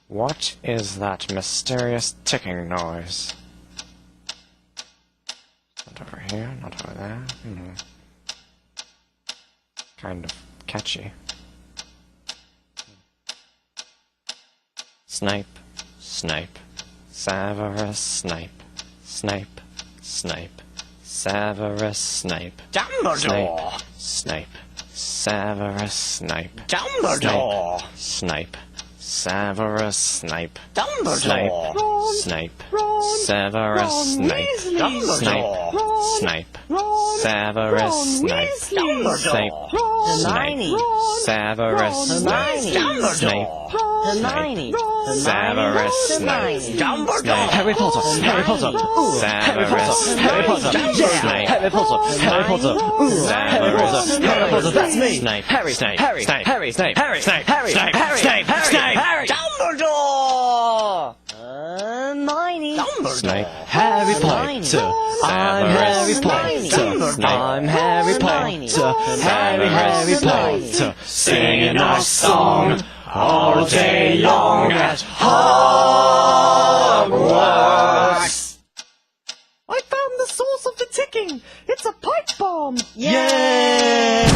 What is that mysterious ticking noise? Not over here, not over there. Kind of catchy. Snape, Snape, Severus Snape, Snape, Snape, Severus Snape, Dumbledore! Snape, Severus Snape, Dumbledore! Snape, Severus Snape, Dumbledore! Snape, Severus Snape, Dumbledore! Snape, Severus Snape, Snape, Hermione! Severus Snape, Snape, Hermione! Severus Snape, Dumbledore! Harry Potter! Harry Potter! Severus Harry Potter! Snape, Harry Potter! Harry Potter! Harry Potter! Harry Potter! That's me! Snape, Harry! Snape, Harry! Snape, Harry! Snape, Harry! Snape, Harry! Snape, Harry! Snape, Harry! Snape, Dumbledore! Hermione! Snape, Harry Potter! I'm Harry Potter! I'm Harry Potter! Harry Potter! Singing our song all day long at Hogwarts! I found the source of the ticking! It's a pipe bomb! Yay!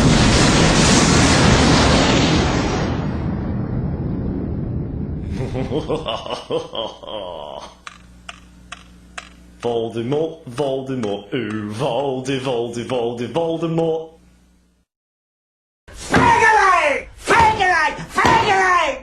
Voldemort, Voldemort, ooh, Voldemort.